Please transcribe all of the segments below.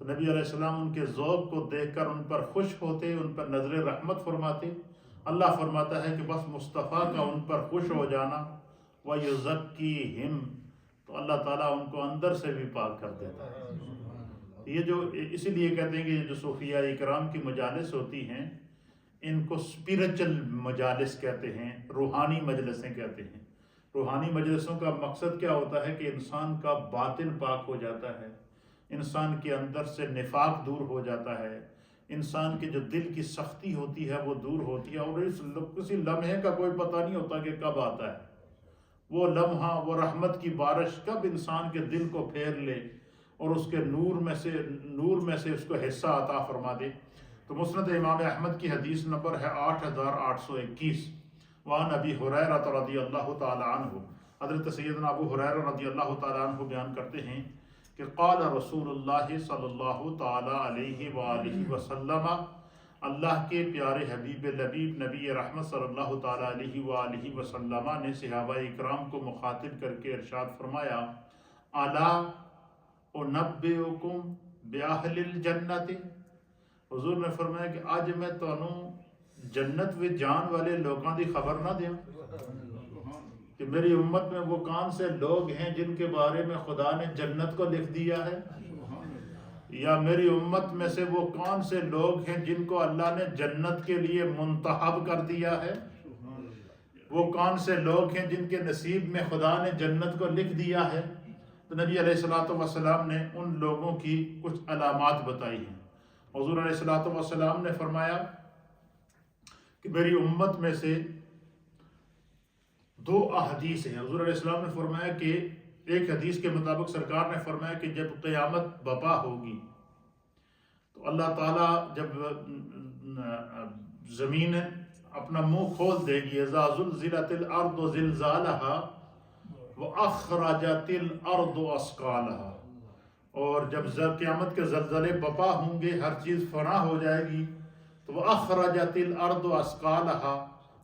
تو نبی علیہ السلام ان کے ذوق کو دیکھ کر ان پر خوش ہوتے، ان پر نظر رحمت فرماتے۔ اللہ فرماتا ہے کہ بس مصطفیٰ کا ان پر خوش ہو جانا، وَيُزَكِّيهِمْ، تو اللہ تعالیٰ ان کو اندر سے بھی پاک کر دیتا ہے۔ یہ جو اسی لیے کہتے ہیں کہ جو صوفیاء اکرام کی مجالس ہوتی ہیں ان کو اسپریچل مجالس کہتے ہیں، روحانی مجلسیں کہتے ہیں۔ روحانی مجلسوں کا مقصد کیا ہوتا ہے کہ انسان کا باطن پاک ہو جاتا ہے، انسان کے اندر سے نفاق دور ہو جاتا ہے، انسان کے جو دل کی سختی ہوتی ہے وہ دور ہوتی ہے، اور اس کسی لمحے کا کوئی پتہ نہیں ہوتا کہ کب آتا ہے وہ لمحہ، وہ رحمت کی بارش کب انسان کے دل کو پھیر لے اور اس کے نور میں سے اس کو حصہ عطا فرما دے۔ تو مسند امام احمد کی حدیث نمبر ہے 8821، وعن ابی ہریرہ رضی اللہ تعالی عنہ، حضرت سیدنا ابو ہریرہ رضی اللہ تعالی عنہ بیان کرتے ہیں کہ قال رسول اللہ صلی اللہ تعالی علیہ وآلہ وسلم، اللہ کے پیارے حبیب لبیب نبی رحمت صلی اللہ تعالی علیہ وآلہ وسلم نے صحابہ اکرام کو مخاطب کر کے ارشاد فرمایا، الا انبئکم باہل الجنت، حضور نے فرمایا کہ آج میں تانوں جنت و جان والے لوگوں دی خبر نہ دیا کہ میری امت میں وہ کون سے لوگ ہیں جن کے بارے میں خدا نے جنت کو لکھ دیا ہے، یا میری امت میں سے وہ کون سے لوگ ہیں جن کو اللہ نے جنت کے لیے منتخب کر دیا ہے، وہ کون سے لوگ ہیں جن کے نصیب میں خدا نے جنت کو لکھ دیا ہے۔ تو نبی علیہ السلام نے ان لوگوں کی کچھ علامات بتائی ہیں۔ حضور علیہ السلام نے فرمایا کہ میری امت میں سے دو احادیث ہیں۔ حضور علیہ السلام نے فرمایا کہ ایک حدیث کے مطابق سرکار نے فرمایا کہ جب قیامت برپا ہوگی تو اللہ تعالیٰ جب زمین اپنا منہ کھول دے گی، اذا زلزلت الارض زلزالہا وَأَخْرَجَتِ الْأَرْضُ أَثْقَالَهَا، اور جب قیامت کے زلزلے بپا ہوں گے، ہر چیز فنا ہو جائے گی، تو وَأَخْرَجَتِ الْأَرْضُ أَثْقَالَهَا،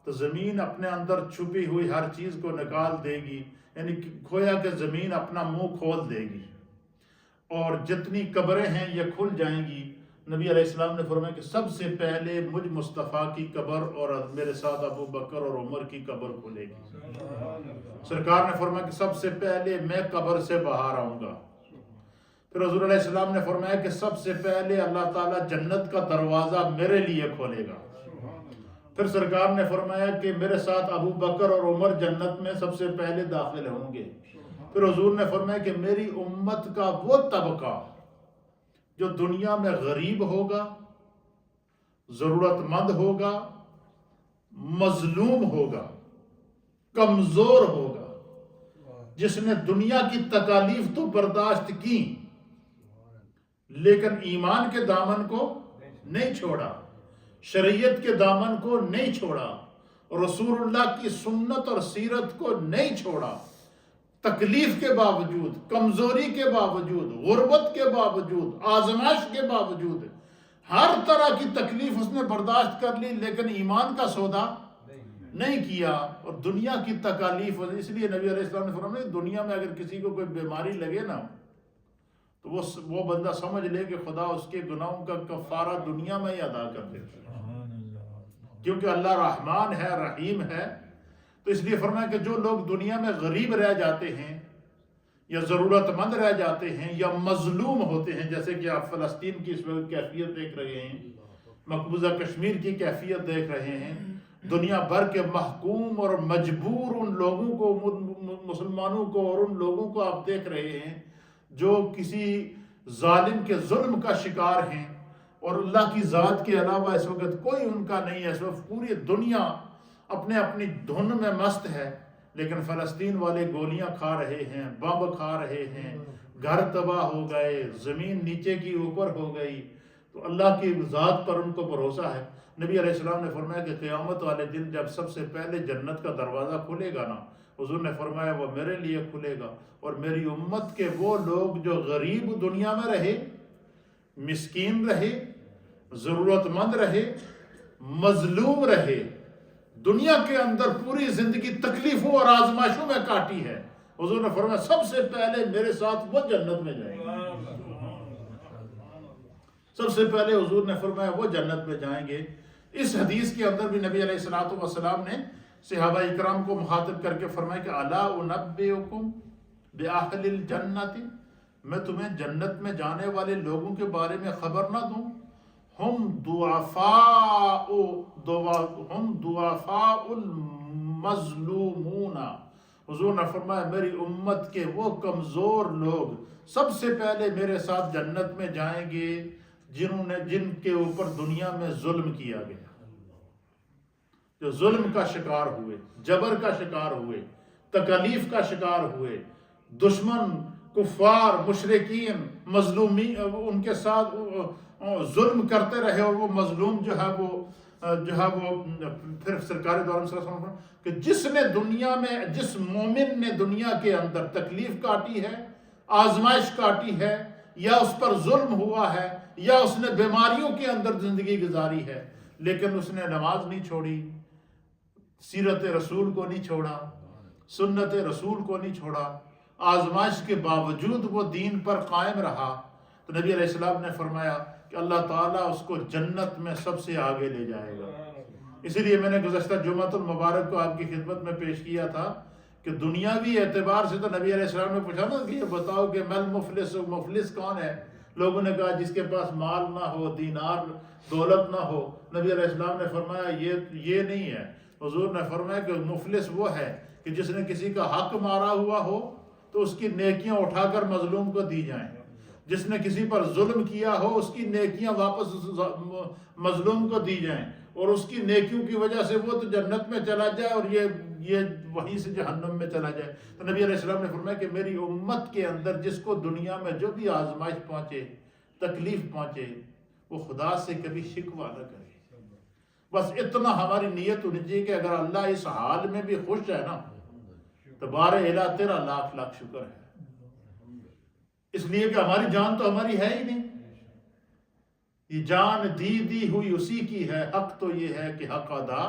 تو زمین اپنے اندر چھپی ہوئی ہر چیز کو نکال دے گی، یعنی گویا کہ زمین اپنا منہ کھول دے گی اور جتنی قبریں ہیں یہ کھل جائیں گی۔ نبی علیہ السلام نے فرمایا کہ سب سے پہلے مجھ مصطفیٰ کی قبر اور میرے ساتھ ابو بکر اور عمر کی قبر کھلے گی۔ سرکار نے فرمایا کہ سب سے پہلے میں قبر سے باہر آؤں گا۔ پھر حضور علیہ السلام نے فرمایا کہ سب سے پہلے اللہ تعالیٰ جنت کا دروازہ میرے لیے کھولے گا۔ پھر سرکار نے فرمایا کہ میرے ساتھ ابو بکر اور عمر جنت میں سب سے پہلے داخل ہوں گے۔ پھر حضور نے فرمایا کہ میری امت کا وہ طبقہ جو دنیا میں غریب ہوگا، ضرورت مند ہوگا، مظلوم ہوگا، کمزور ہوگا، جس نے دنیا کی تکالیف تو برداشت کی لیکن ایمان کے دامن کو نہیں چھوڑا، شریعت کے دامن کو نہیں چھوڑا، رسول اللہ کی سنت اور سیرت کو نہیں چھوڑا، تکلیف کے باوجود، کمزوری کے باوجود، غربت کے باوجود، آزمائش کے باوجود، ہر طرح کی تکلیف اس نے برداشت کر لی لیکن ایمان کا سودا نہیں کیا اور دنیا کی تکالیف۔ اس لیے نبی علیہ السلام نے فرمایا دنیا میں اگر کسی کو کوئی بیماری لگے نا تو وہ بندہ سمجھ لے کہ خدا اس کے گناہوں کا کفارہ دنیا میں ہی ادا کر دیتا ہے، کیونکہ اللہ رحمان ہے، رحیم ہے۔ تو اس لیے فرمایا کہ جو لوگ دنیا میں غریب رہ جاتے ہیں یا ضرورت مند رہ جاتے ہیں یا مظلوم ہوتے ہیں، جیسے کہ آپ فلسطین کی اس وقت کیفیت دیکھ رہے ہیں، مقبوضہ کشمیر کی کیفیت دیکھ رہے ہیں، دنیا بھر کے محکوم اور مجبور ان لوگوں کو، مسلمانوں کو اور ان لوگوں کو آپ دیکھ رہے ہیں جو کسی ظالم کے ظلم کا شکار ہیں اور اللہ کی ذات کے علاوہ اس وقت کوئی ان کا نہیں ہے۔ اس وقت پوری دنیا اپنی دھن میں مست ہے، لیکن فلسطین والے گولیاں کھا رہے ہیں، بم کھا رہے ہیں، گھر تباہ ہو گئے، زمین نیچے کی اوپر ہو گئی۔ تو اللہ کی ذات پر ان کو بھروسہ ہے۔ نبی علیہ السلام نے فرمایا کہ قیامت والے دن جب سب سے پہلے جنت کا دروازہ کھلے گا نا، حضور نے فرمایا وہ میرے لیے کھلے گا اور میری امت کے وہ لوگ جو غریب دنیا میں رہے، مسکین رہے، ضرورت مند رہے، مظلوم رہے، دنیا کے اندر پوری زندگی تکلیفوں اور آزمائشوں میں کاٹی ہے، حضور نے فرمایا سب سے پہلے میرے ساتھ وہ جنت میں جائیں گے۔ سب سے پہلے حضور نے فرمایا وہ جنت میں جائیں گے۔ اس حدیث کے اندر بھی نبی علیہ الصلوۃ والسلام نے صحابہ اکرام کو مخاطب کر کے فرمایا کہ الا انبئکم بأہل الجنۃ، میں تمہیں جنت میں جانے والے لوگوں کے بارے میں خبر نہ دوں؟ ہم ضعفاء المظلومون، حضور نے فرمایا میری امت کے وہ کمزور لوگ سب سے پہلے میرے ساتھ جنت میں جائیں گے جن کے اوپر دنیا میں ظلم کیا گیا، جو ظلم کا شکار ہوئے، جبر کا شکار ہوئے، تکالیف کا شکار ہوئے، دشمن کفار مشرکین مظلومی ان کے ساتھ ظلم کرتے رہے، اور وہ مظلوم جو ہے وہ پھر سرکار دو عالم صلی اللہ علیہ وسلم کہ جس نے دنیا میں، جس مومن نے دنیا کے اندر تکلیف کاٹی ہے، آزمائش کاٹی ہے، یا اس پر ظلم ہوا ہے، یا اس نے بیماریوں کے اندر زندگی گزاری ہے، لیکن اس نے نماز نہیں چھوڑی، سیرت رسول کو نہیں چھوڑا، سنت رسول کو نہیں چھوڑا، آزمائش کے باوجود وہ دین پر قائم رہا، تو نبی علیہ السلام نے فرمایا کہ اللہ تعالیٰ اس کو جنت میں سب سے آگے لے جائے گا۔ اسی لیے میں نے گزشتہ جمعۃ المبارک کو آپ کی خدمت میں پیش کیا تھا کہ دنیاوی اعتبار سے تو نبی علیہ السلام نے پوچھا نا کہ یہ بتاؤ کہ مل مفلس، مفلس کون ہے؟ لوگوں نے کہا جس کے پاس مال نہ ہو، دینار دولت نہ ہو۔ نبی علیہ السلام نے فرمایا یہ نہیں ہے۔ حضور نے فرمایا کہ مفلس وہ ہے کہ جس نے کسی کا حق مارا ہوا ہو تو اس کی نیکیاں اٹھا کر مظلوم کو دی جائیں، جس نے کسی پر ظلم کیا ہو اس کی نیکیاں واپس مظلوم کو دی جائیں، اور اس کی نیکیوں کی وجہ سے وہ تو جنت میں چلا جائے اور یہ وہیں سے جہنم میں چلا جائے۔ تو نبی علیہ السلام نے فرمایا کہ میری امت کے اندر جس کو دنیا میں جو بھی آزمائش پہنچے، تکلیف پہنچے، وہ خدا سے کبھی شکوہ نہ کرے۔ بس اتنا ہماری نیت ہونی چاہیے کہ اگر اللہ اس حال میں بھی خوش ہے نا تو بارے الہ تیرا لاکھ لاکھ شکر ہے، اس لیے کہ ہماری جان تو ہماری ہے ہی نہیں، یہ جان دی ہوئی اسی کی ہے، حق تو یہ ہے کہ حق ادا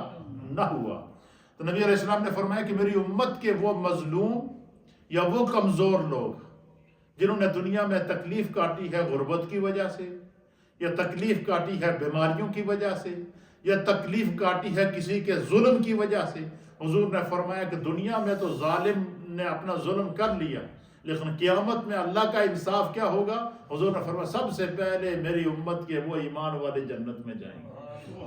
نہ ہوا۔ تو نبی علیہ السلام نے فرمایا کہ میری امت کے وہ مظلوم یا وہ کمزور لوگ جنہوں نے دنیا میں تکلیف کاٹی ہے غربت کی وجہ سے، یا تکلیف کاٹی ہے بیماریوں کی وجہ سے، یا تکلیف کاٹی ہے کسی کے ظلم کی وجہ سے، حضور نے فرمایا کہ دنیا میں تو ظالم نے اپنا ظلم کر لیا، لیکن قیامت میں اللہ کا انصاف کیا ہوگا؟ حضور نے فرمایا سب سے پہلے میری امت کے وہ ایمان والے جنت میں جائیں گے،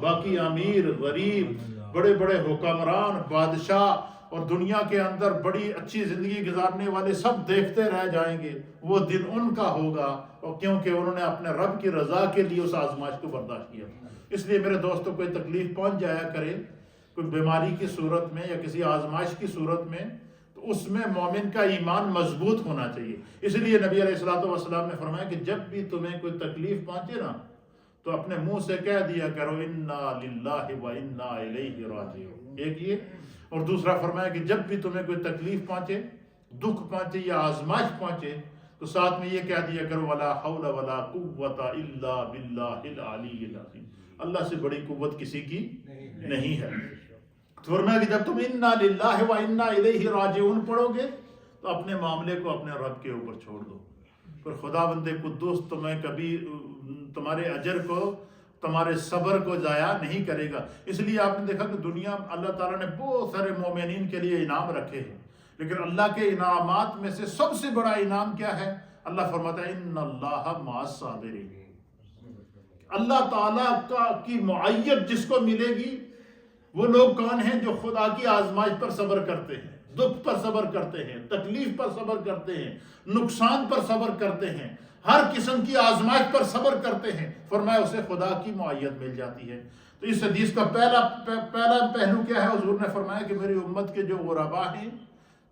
باقی امیر غریب بڑے بڑے حکمران بادشاہ اور دنیا کے اندر بڑی اچھی زندگی گزارنے والے سب دیکھتے رہ جائیں گے، وہ دن ان کا ہوگا، اور کیونکہ انہوں نے اپنے رب کی رضا کے لیے اس آزمائش کو برداشت کیا۔ اس لیے میرے دوستوں کوئی تکلیف پہنچ جایا کرے، کوئی بیماری کی صورت میں یا کسی آزمائش کی صورت میں، تو اس میں مومن کا ایمان مضبوط ہونا چاہیے۔ اس لیے نبی علیہ الصلوۃ والسلام نے فرمایا کہ جب بھی تمہیں کوئی تکلیف پہنچے نا تو اپنے منہ سے کہہ دیا کرو انا للہ و انا الیہ راجعون، ایک یہ، اور دوسرا فرمایا کہ جب بھی تمہیں کوئی تکلیف پہنچے، دکھ پہنچے یا آزمائش پہنچے تو ساتھ میں یہ کہہ دیا کرو ولا حول ولا قوت الا باللہ العلی العظیم، اللہ سے بڑی قوت کسی کی نہیں ہے۔ فرمایا کہ جب تم انا للہ و انا الیہ راجعون پڑھو گے تو اپنے معاملے کو اپنے رب کے اوپر چھوڑ دو، پھر خدا بند قدوس تمہیں کبھی تمہارے اجر کو، تمہارے صبر کو ضائع نہیں کرے گا۔ اس لیے آپ نے دیکھا کہ دنیا اللہ تعالیٰ نے بہت سارے مومنین کے لیے انعام رکھے ہیں، لیکن اللہ کے انعامات میں سے سب سے بڑا انعام کیا ہے؟ اللہ فرماتا ہے ان اللہ مع الصابرین، اللہ تعالیٰ کی معیت جس کو ملے گی وہ لوگ کون ہیں؟ جو خدا کی آزمائش پر صبر کرتے ہیں، دکھ پر صبر کرتے ہیں، تکلیف پر صبر کرتے ہیں، نقصان پر صبر کرتے ہیں، ہر قسم کی آزمائش پر صبر کرتے ہیں، فرمایا اسے خدا کی معیت مل جاتی ہے۔ تو اس حدیث کا پہلا پہلو کیا ہے؟ حضور نے فرمایا کہ میری امت کے جو غربا ہیں،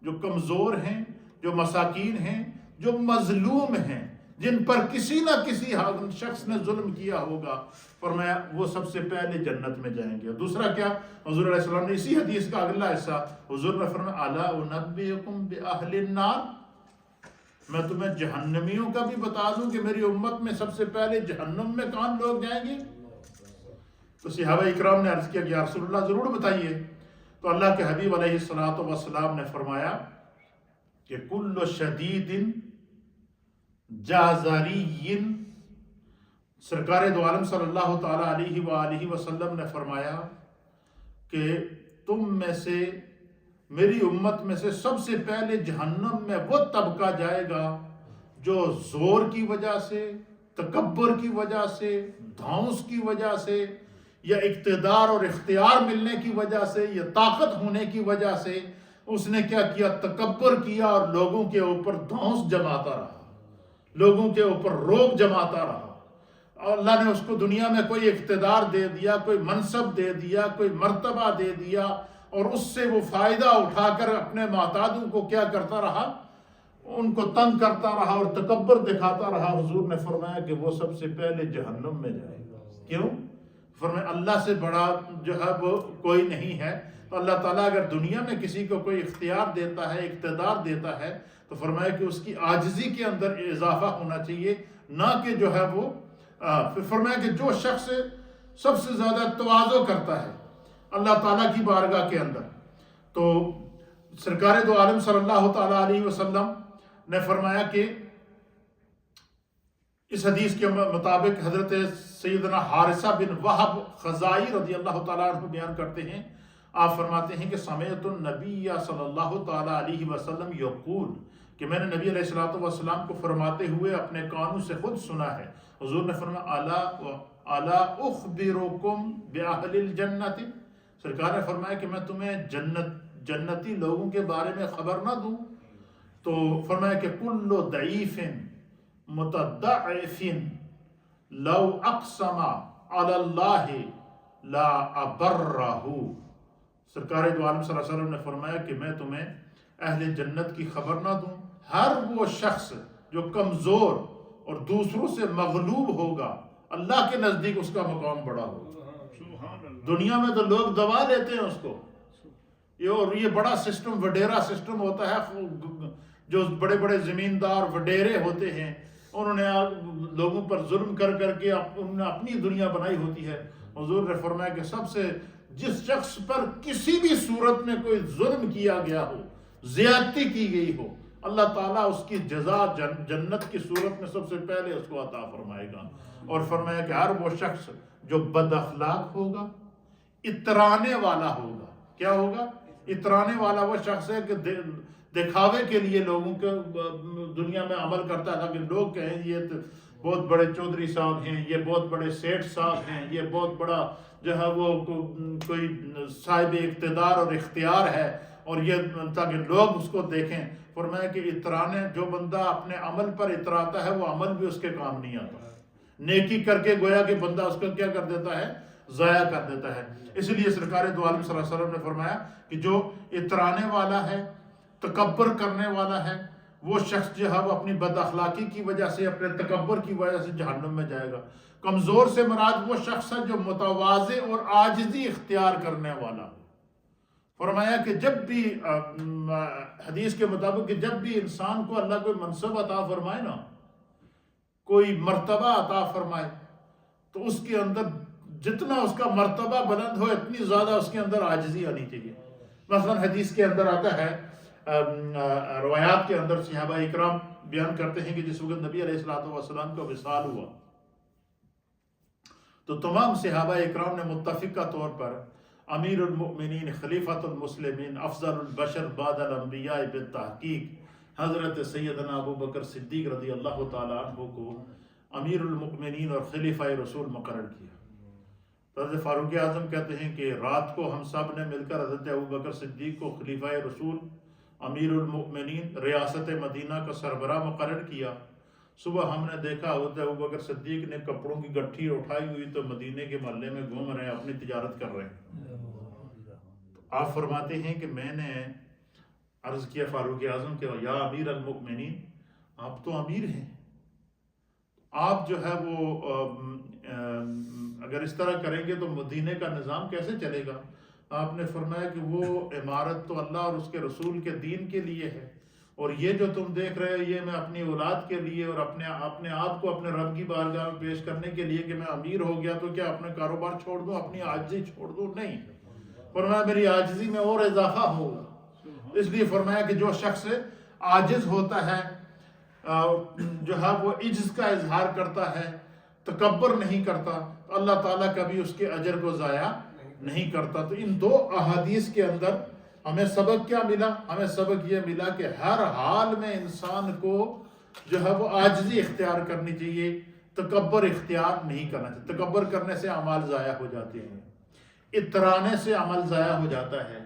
جو کمزور ہیں، جو مساکین ہیں، جو مظلوم ہیں، جن پر کسی نہ کسی شخص نے ظلم کیا ہوگا، فرمایا وہ سب سے پہلے جنت میں جائیں گے۔ دوسرا کیا؟ حضور علیہ السلام نے اسی حدیث کا اگلا حصہ حضور نے فرمایا الا انبئکم باہل النار، میں تمہیں جہنمیوں کا بھی بتا دوں کہ میری امت میں سب سے پہلے جہنم میں کون لوگ جائیں گے؟ تو صحابہ اکرام نے عرض کیا کہ یا رسول اللہ ضرور بتائیے۔ تو اللہ کے حبیب علیہ الصلوۃ والسلام نے فرمایا کہ کل شدید جازری، سرکار دو عالم صلی اللہ تعالیٰ علیہ وآلہ وسلم نے فرمایا کہ تم میں سے، میری امت میں سے سب سے پہلے جہنم میں وہ طبقہ جائے گا جو زور کی وجہ سے، تکبر کی وجہ سے، دھونس کی وجہ سے، یا اقتدار اور اختیار ملنے کی وجہ سے، یا طاقت ہونے کی وجہ سے اس نے کیا کیا، تکبر کیا اور لوگوں کے اوپر دھونس جماتا رہا، لوگوں کے اوپر روب جماتا رہا، اور اللہ نے اس کو دنیا میں کوئی اقتدار دے دیا، کوئی منصب دے دیا، کوئی مرتبہ دے دیا، اور اس سے وہ فائدہ اٹھا کر اپنے معتادوں کو کیا کرتا رہا، ان کو تنگ کرتا رہا اور تکبر دکھاتا رہا۔ حضور نے فرمایا کہ وہ سب سے پہلے جہنم میں جائے گا۔ کیوں؟ فرمایا اللہ سے بڑا جو ہے وہ کوئی نہیں ہے۔ تو اللہ تعالیٰ اگر دنیا میں کسی کو کوئی اختیار دیتا ہے، اقتدار دیتا ہے، تو فرمایا کہ اس کی عاجزی کے اندر اضافہ ہونا چاہیے، نہ کہ جو ہے وہ پھر فرمایا کہ جو شخص سب سے زیادہ تواضع کرتا ہے اللہ تعالیٰ کی بارگاہ کے اندر، تو سرکار دو عالم صلی اللہ تعالیٰ علیہ وسلم نے فرمایا کہ اس حدیث کے مطابق حضرت سیدنا حارثہ بن وہب خزائی رضی اللہ تعالیٰ عنہ بیان کرتے ہیں، آپ فرماتے ہیں کہ سمعت النبی صلی اللہ تعالیٰ علیہ وسلم یقول، کہ میں نے نبی علیہ السلام کو فرماتے ہوئے اپنے کانوں سے خود سنا ہے۔ حضور نے فرمایا الا اخبرکم باہل الجنت، سرکار نے فرمایا کہ میں تمہیں جنتی لوگوں کے بارے میں خبر نہ دوں؟ تو فرمایا کہ کل ضعیف متضعف لو اقسم علی اللہ لا ابرہ، سرکار دو عالم صلی اللہ علیہ وسلم نے فرمایا کہ میں تمہیں اہل جنت کی خبر نہ دوں؟ ہر وہ شخص جو کمزور اور دوسروں سے مغلوب ہوگا، اللہ کے نزدیک اس کا مقام بڑا ہوگا۔ دنیا میں تو لوگ دبا لیتے ہیں اس کو، اور یہ بڑا سسٹم، وڈیرا سسٹم ہوتا ہے، جو بڑے بڑے زمیندار وڈیرے ہوتے ہیں، انہوں نے لوگوں پر ظلم کر کر کے انہوں نے اپنی دنیا بنائی ہوتی ہے۔ حضور نے فرمایا کہ سب سے جس شخص پر کسی بھی صورت میں کوئی ظلم کیا گیا ہو، زیادتی کی گئی ہو، اللہ تعالیٰ اس کی جزا جنت کی صورت میں سب سے پہلے اس کو عطا فرمائے گا۔ اور فرمایا کہ ہر وہ شخص جو بد اخلاق ہوگا، اترانے والا ہوگا، کیا ہوگا؟ اترانے والا وہ شخص ہے کہ دکھاوے کے لیے لوگوں کے دنیا میں عمل کرتا ہے، تاکہ لوگ کہیں یہ بہت بڑے چودھری صاحب ہیں، یہ بہت بڑے سیٹھ صاحب ہیں، یہ بہت بڑا جو ہے وہ کوئی صاحب اقتدار اور اختیار ہے، اور یہ تاکہ لوگ اس کو دیکھیں۔ فرمایا کہ اترانے، جو بندہ اپنے عمل پر اتراتا ہے وہ عمل بھی اس کے کام نہیں آتا، نیکی کر کے گویا کہ بندہ اس کو کیا کر دیتا ہے، ضائع کر دیتا ہے۔ اس لیے سرکار دو عالم صلی اللہ علیہ وسلم نے فرمایا کہ جو اترانے والا ہے، تکبر کرنے والا ہے، وہ شخص جو ہے وہ اپنی بد اخلاقی کی وجہ سے، اپنے تکبر کی وجہ سے جہنم میں جائے گا۔ کمزور سے مراد وہ شخص ہے جو متواضع اور عاجزی اختیار کرنے والا ہو۔ فرمایا کہ جب بھی حدیث کے مطابق کہ جب بھی انسان کو اللہ کوئی منصب عطا فرمائے نا، کوئی مرتبہ عطا فرمائے، تو اس کے اندر جتنا اس کا مرتبہ بلند ہو، اتنی زیادہ اس کے اندر عاجزی آنی چاہیے۔ مثلا حدیث کے اندر آتا ہے، روایات کے اندر صحابہ اکرام بیان کرتے ہیں کہ جس وقت نبی علیہ السلام کا وصال ہوا تو تمام صحابہ اکرام نے متفقہ طور پر امیر المؤمنین، خلیفۃ المسلمین، افضل البشر بعد الانبیاء بالتحقیق حضرت سیدنا ابو بکر صدیق رضی اللہ تعالیٰ عنہ کو امیر المؤمنین اور خلیفہ رسول مقرر کیا۔ حضرت فاروق اعظم کہتے ہیں کہ رات کو ہم سب نے مل کر حضرت ابو بکر صدیق کو خلیفہ رسول، امیر المؤمنین، ریاست مدینہ کا سربراہ مقرر کیا۔ صبح ہم نے دیکھا حضرت ابو بکر صدیق نے کپڑوں کی گٹھی اٹھائی ہوئی تو مدینے کے محلے میں گھوم رہے ہیں، اپنی تجارت کر رہے ہیں۔ آپ فرماتے ہیں کہ میں نے عرض کیا فاروق اعظم کہ یا امیر المؤمنین، آپ تو امیر ہیں، آپ جو ہے وہ اگر اس طرح کریں گے تو مدینے کا نظام کیسے چلے گا؟ آپ نے فرمایا کہ وہ عمارت تو اللہ اور اس کے رسول کے دین کے لیے ہے، اور یہ جو تم دیکھ رہے ہو یہ میں اپنی اولاد کے لیے اور اپنے آپ کو اپنے رب کی بارگاہ میں پیش کرنے کے لیے کہ میں امیر ہو گیا تو کیا اپنا کاروبار چھوڑ دوں، اپنی عاجزی چھوڑ دوں؟ نہیں، فرمایا میری عاجزی میں اور اضافہ ہوگا۔ اس لیے فرمایا کہ جو شخص عاجز ہوتا ہے، جو ہے وہ عجز کا اظہار کرتا ہے، تکبر نہیں کرتا تو اللہ تعالیٰ کبھی اس کے اجر کو ضائع نہیں کرتا۔ تو ان دو احادیث کے اندر ہمیں سبق کیا ملا؟ ہمیں سبق یہ ملا کہ ہر حال میں انسان کو جو ہے وہ عاجزی اختیار کرنی چاہیے، تکبر اختیار نہیں کرنا چاہیے۔ تکبر کرنے سے اعمال ضائع ہو جاتے ہیں، اترانے سے عمل ضائع ہو جاتا ہے،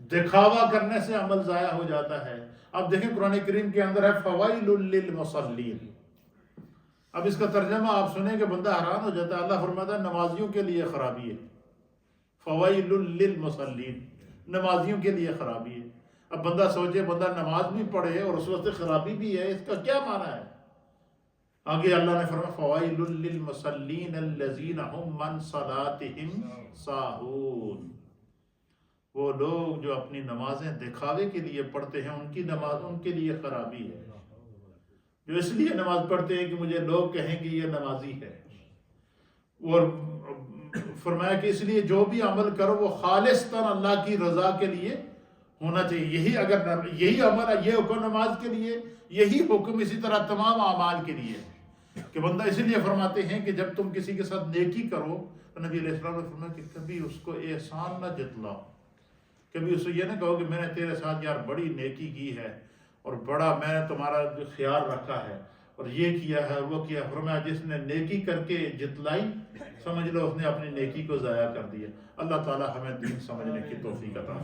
دکھاوا کرنے سے عمل ضائع ہو جاتا ہے۔ اب دیکھیں قرآن کریم کے اندر ہے فوائل للمصلین۔ اب اس کا ترجمہ آپ سنیں کہ بندہ حیران ہو جاتا ہے۔ اللہ فرماتا ہے نمازیوں کے لیے خرابی ہے، فوائل للمصلین، نمازیوں کے لیے خرابی ہے۔ اب بندہ سوچے بندہ نماز بھی پڑھے اور اس وقت خرابی بھی ہے، اس کا کیا معنی ہے؟ آگے اللہ نے فرمایا فوائل للمصلین الذین هم من صلاتهم ساہون۔ وہ لوگ جو اپنی نمازیں دکھاوے کے لیے پڑھتے ہیں، ان کی نماز ان کے لیے خرابی ہے، جو اس لیے نماز پڑھتے ہیں کہ مجھے لوگ کہیں کہ یہ نمازی ہے۔ اور فرمایا کہ اس لیے جو بھی عمل کرو وہ خالصتاً اللہ کی رضا کے لیے ہونا چاہیے۔ یہی عمل ہے، یہ حکم نماز کے لیے، یہی حکم اسی طرح تمام اعمال کے لیے کہ بندہ اسی لیے فرماتے ہیں کہ جب تم کسی کے ساتھ نیکی کرو تو نبی علیہ السلام نے فرمایا کہ کبھی اس کو احسان نہ جتلاؤ، کبھی اسے یہ نہ کہو کہ میں نے تیرے ساتھ یار بڑی نیکی کی ہے اور بڑا میں نے تمہارا خیال رکھا ہے اور یہ کیا ہے وہ کیا۔ فرمایا جس نے نیکی کر کے جتلائی سمجھ لو اس نے اپنی نیکی کو ضائع کر دیا۔ اللہ تعالی ہمیں دین سمجھنے کی توفیق عطا